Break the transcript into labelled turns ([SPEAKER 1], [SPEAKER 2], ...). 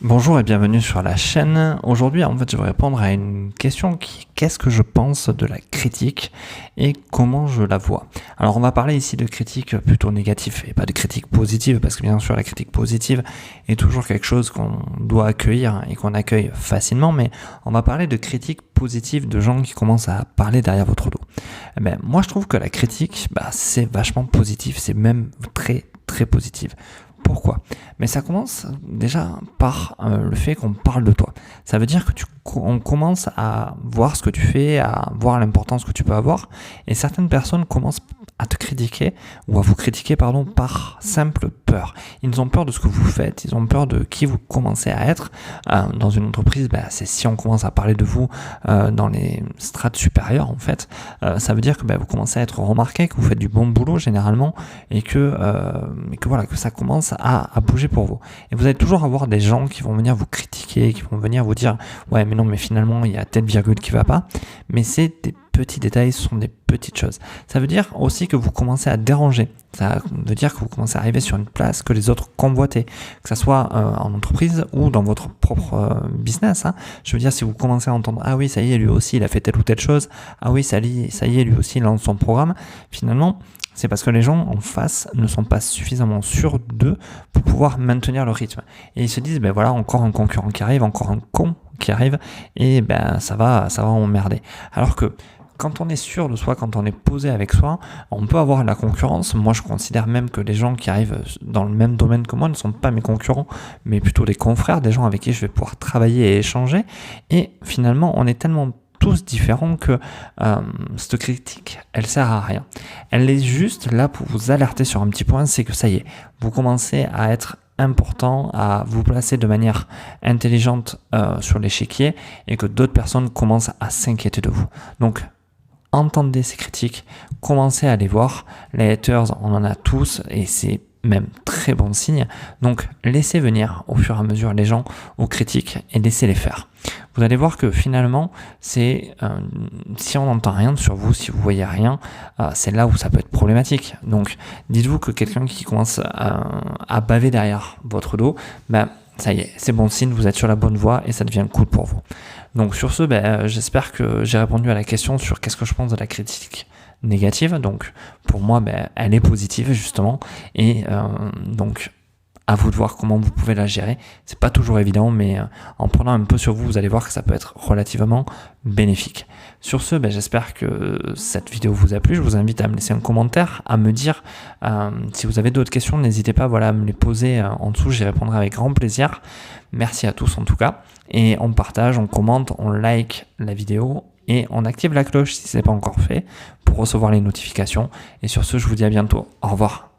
[SPEAKER 1] Bonjour et bienvenue sur la chaîne. Aujourd'hui, je vais répondre à une question qu'est-ce que je pense de la critique et comment je la vois. Alors, on va parler ici de critique plutôt négative et pas de critique positive, parce que bien sûr, la critique positive est toujours quelque chose qu'on doit accueillir et qu'on accueille facilement, mais on va parler de critique positive de gens qui commencent à parler derrière votre dos. Moi, je trouve que la critique, c'est vachement positif, c'est même très, très positif. Pourquoi? Mais ça commence déjà par le fait qu'on parle de toi. Ça veut dire que on commence à voir ce que tu fais, à voir l'importance que tu peux avoir, et certaines personnes commencent à te critiquer, ou à vous critiquer, par simple peur. Ils ont peur de ce que vous faites, ils ont peur de qui vous commencez à être. Dans une entreprise, c'est si on commence à parler de vous dans les strates supérieures, en fait, ça veut dire que vous commencez à être remarqué, que vous faites du bon boulot généralement, et que ça commence à bouger pour vous. Et vous allez toujours avoir des gens qui vont venir vous critiquer, qui vont venir vous dire « Ouais, mais non, mais finalement, il y a telle virgule qui va pas. » Mais c'est des petits détails, ce sont des petites choses. Ça veut dire aussi que vous commencez à déranger. Ça veut dire que vous commencez à arriver sur une place que les autres convoitaient, que ce soit en entreprise ou dans votre propre business. Je veux dire, si vous commencez à entendre « Ah oui, ça y est, lui aussi, il a fait telle ou telle chose. Ah oui, ça y est, lui aussi, il lance son programme. » Finalement, c'est parce que les gens en face ne sont pas suffisamment sûrs d'eux pour pouvoir maintenir le rythme. Et ils se disent, voilà, encore un concurrent qui arrive, encore un con qui arrive, et ça va emmerder. Alors que quand on est sûr de soi, quand on est posé avec soi, on peut avoir la concurrence. Moi, je considère même que les gens qui arrivent dans le même domaine que moi ne sont pas mes concurrents, mais plutôt des confrères, des gens avec qui je vais pouvoir travailler et échanger. Et finalement, on est tellement tous différents que cette critique, elle sert à rien. Elle est juste là pour vous alerter sur un petit point, c'est que ça y est, vous commencez à être important, à vous placer de manière intelligente sur l'échiquier et que d'autres personnes commencent à s'inquiéter de vous. Donc, entendez ces critiques, commencez à les voir. Les haters, on en a tous et c'est même très bon signe. Donc, laissez venir au fur et à mesure les gens aux critiques et laissez-les faire. Vous allez voir que finalement, si on n'entend rien sur vous, si vous voyez rien, c'est là où ça peut être problématique. Donc, dites-vous que quelqu'un qui commence à baver derrière votre dos, ça y est, c'est bon signe, vous êtes sur la bonne voie et ça devient cool pour vous. Donc sur ce, j'espère que j'ai répondu à la question sur qu'est-ce que je pense de la critique négative. Donc pour moi, elle est positive justement, et donc à vous de voir comment vous pouvez la gérer. C'est pas toujours évident, mais en prenant un peu sur vous, vous allez voir que ça peut être relativement bénéfique. Sur ce, j'espère que cette vidéo vous a plu. Je vous invite à me laisser un commentaire, à me dire si vous avez d'autres questions, n'hésitez pas à me les poser en dessous, j'y répondrai avec grand plaisir. Merci à tous en tout cas, et on partage, on commente, on like la vidéo et on active la cloche si ce n'est pas encore fait pour recevoir les notifications. Et sur ce, je vous dis à bientôt. Au revoir.